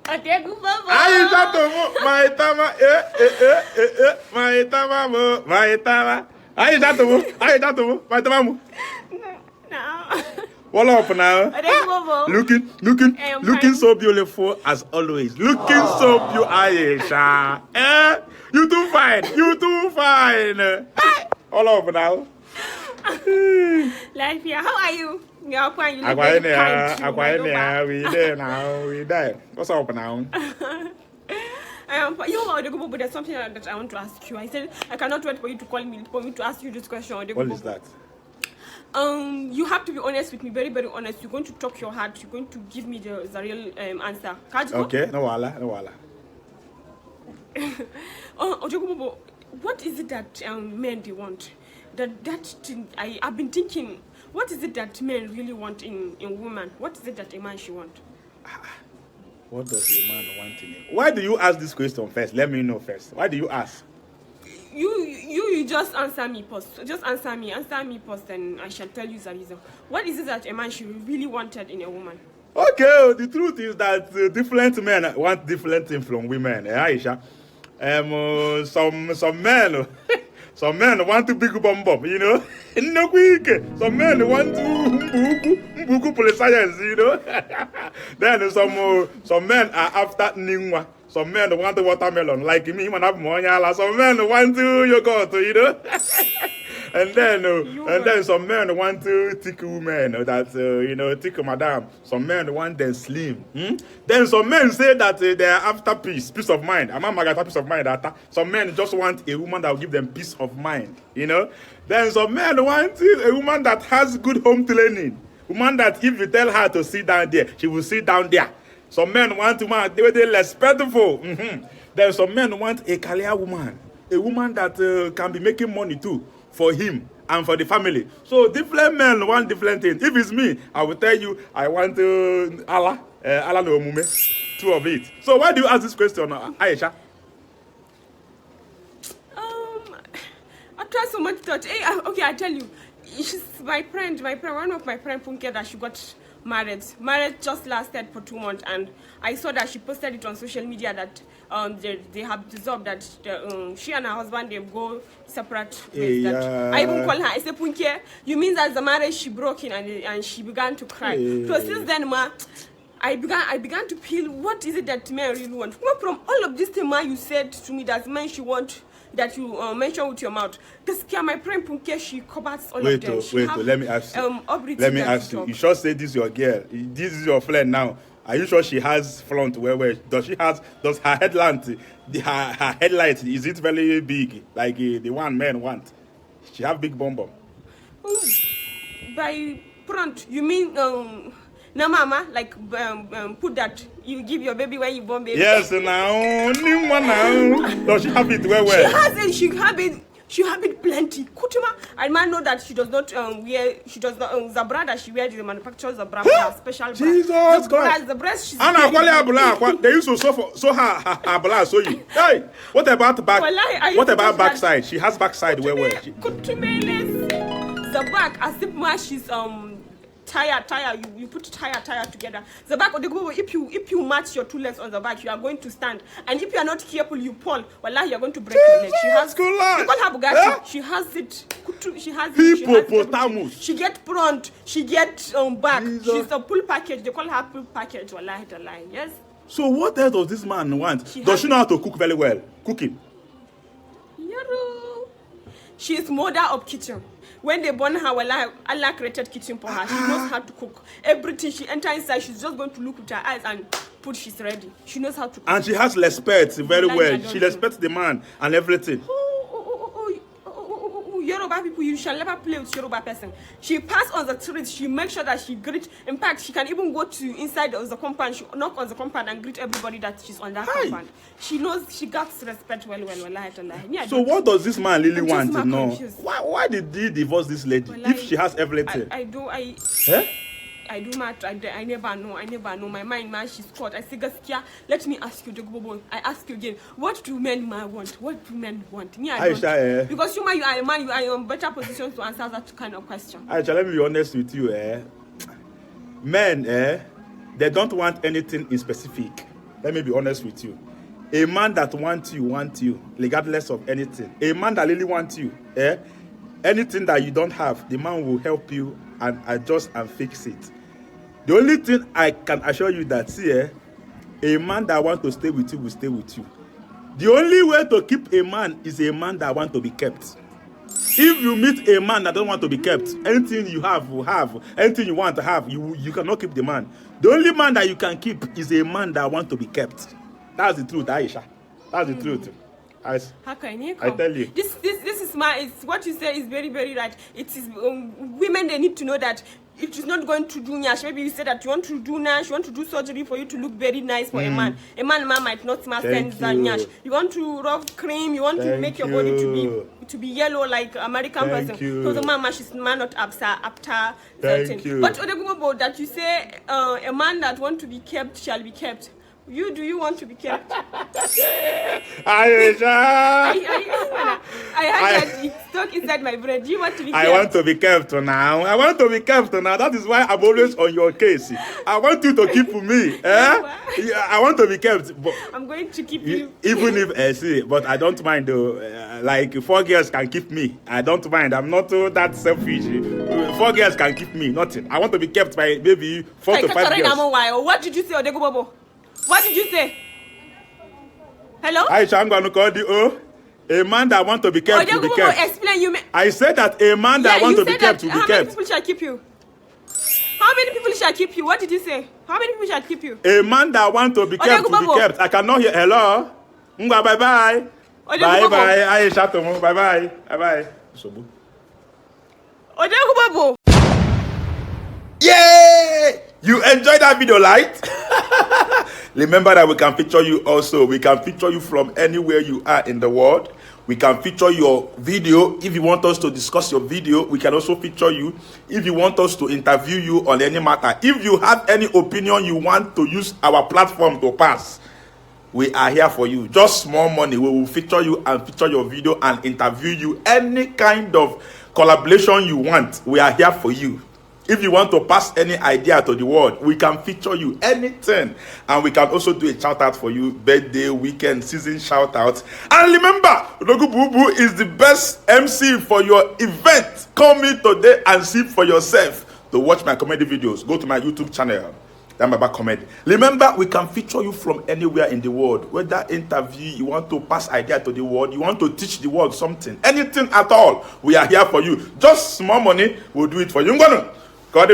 Odogwu Bobo. Aisha Tomo, my tama, my tama, my tama. Aisha Tomo, my tama. No. What up now? Odogwu Bobo. Looking so beautiful as always. Looking so beautiful, Aisha. You too fine. All up now. Life here. How are you? You're fine. You look Aqua very kind. we there. What's up now? You know, Odogwu Bobo, there's something that I want to ask you. I said I cannot wait for you to call me for me to ask you this question. Odogwu What Bobo. is that? You have to be honest with me, very, very honest. You're going to talk your heart. You're going to give me the real answer. Okay, no wala. Odogwu Bobo, what is it that men they want? That thing, I've been thinking. What is it that men really want in women? What is it that a man should want? What does a man want in it? Why do you ask this question first? Let me know first. Why do you ask? You just answer me first. Just answer me first, and I shall tell you the reason. What is it that a man should really wanted in a woman? Okay, the truth is that different men want different things from women, Aisha. Some men, some men want to big bomb, you know. No quick. Some men want to mbuku police science, you know. Then some men are after ningwa. Some men want watermelon, like me, man have money. Some men want to yogurt, you know. And then some men want to thick women, that thick madam. Some men want them slim. Then some men say that they are after peace of mind. I'm not peace of mind. Some men just want a woman that will give them peace of mind, you know. Then some men want a woman that has good home training, woman that if you tell her to sit down there, she will sit down there. Some men want a woman they're respectful. Then some men want a career woman, a woman that can be making money too for him and for the family. So different men want different things. If it's me, I will tell you I want Allah no mume, two of it. So why do you ask this question, Aisha? I try so much thought. Hey, okay, I tell you, she's my friend, one of my friend Punke that she got married. Marriage just lasted for 2 months, and I saw that she posted it on social media that they have dissolved, that she and her husband they go separate ways. That I even call her. I say, Punke, you mean that the marriage she broke in and she began to cry. So since then, I began to feel, what is it that men really want? From all of this thing, you said to me that men should want, that you mentioned with your mouth. This my friend Punke, she covers all of them. Let me ask you. You sure say this is your girl? This is your friend now. Are you sure she has front? Where does her headlight? Her headlight, is it very big like the one men want? She have big bum. By front, you mean no, mama, like put that you give your baby when you born baby. Yes, now. Does she have it well? She has it. She have it plenty. Kutuma, I man know that she does not wear. She does not the bra that she wears is the manufacturer's the bra, special bra. Jesus Christ. The breast. She's Anna, they used to so her bra so you. Hey, what about back? What about backside? She has backside where? The back, as if ma she's tire, you put tire together. The back of the go, if you match your two legs on the back, you are going to stand. And if you are not careful, you fall. Wallah, you are going to break your leg. She has you call her Bugatti. She has it. She has it. She get front. She get back. Jesus. She's a full package. They call her full package. Wallah, the line. Yes. So what else does this man want? Does she know how to cook very well? Cooking. She's mother of kitchen. When they born her, Allah created kitchen for her. She knows how to cook. Everything she enters inside, she's just going to look with her eyes and put she's ready. She knows how to cook. And she has respect very well. She respects the man and everything. Yoruba people, you shall never play with Yoruba person. She pass on the street, she makes sure that she greet. In fact, she can even go to inside of the compound, she knock on the compound and greet everybody that she's on that compound. She knows, she got respect well. So what does this man really want to know? Why did he divorce this lady if she has everything? I do math. I never know. My mind, man, she's caught. I say, Gaskia, let me ask you, Odogwu Bobo. I ask you again. What do men want? What do men want? Me, I don't. Because you are a man, you are in better position to answer that kind of question. Aisha, let me be honest with you. Men, they don't want anything in specific. let me be honest with you. A man that wants you, regardless of anything. A man that really wants you, anything that you don't have, the man will help you and adjust and fix it. The only thing I can assure you that, see, a man that wants to stay with you will stay with you. The only way to keep a man is a man that wants to be kept. If you meet a man that don't want to be kept, anything you have will have, anything you want to have, you cannot keep the man. The only man that you can keep is a man that wants to be kept. That's the truth, Aisha. That's the truth. I tell you. This is it's what you say is very, very right. It is women, they need to know that it is not going to do nyash. Maybe you say that you want to do nyash, you want to do surgery for you to look very nice for a man. A man might not smell sense than nyash. You want to rub cream, you want to make your body to be yellow like American person. So the man is not after certain. But Odogwu, that you say a man that want to be kept shall be kept. Do you want to be kept? Aisha! I heard that it's stuck inside my brain. Do you want to be kept? I want to be kept now. I want to be kept now. That is why I'm always on your case. I want you to keep me. I want to be kept. But I'm going to keep you. Even if, but I don't mind though. Like 4 girls can keep me. I don't mind. I'm not that selfish. 4 girls can keep me. Nothing. I want to be kept by maybe 4 to 5 girls. What did you say, Odogwu? What did you say? Hello? Aisha, I'm going to call you. A man that wants to be kept will be kept. Explain you. I said that a man that wants to be kept will be kept. How many people shall keep you? How many people shall keep you? What did you say? How many people shall keep you? A man that wants to be kept will be kept. I cannot hear. Hello? Bye-bye. Bye-bye. Aisha, bye-bye. Bye-bye. Odogwu. Yay! You enjoyed that video, right? Remember that we can feature you also. We can feature you from anywhere you are in the world. We can feature your video. If you want us to discuss your video, we can also feature you. If you want us to interview you on any matter. If you have any opinion you want to use our platform to pass, we are here for you. Just small money. We will feature you and feature your video and interview you. Any kind of collaboration you want, we are here for you. If you want to pass any idea to the world, we can feature you anything. And we can also do a shout out for you. Birthday, weekend, season shout out. And remember, Odogwu is the best MC for your event. Come in today and see for yourself. To watch my comedy videos, go to my YouTube channel. That's my back comedy. Remember, we can feature you from anywhere in the world. Whether interview, you want to pass idea to the world, you want to teach the world something, anything at all, we are here for you. Just small money, we'll do it for you. God,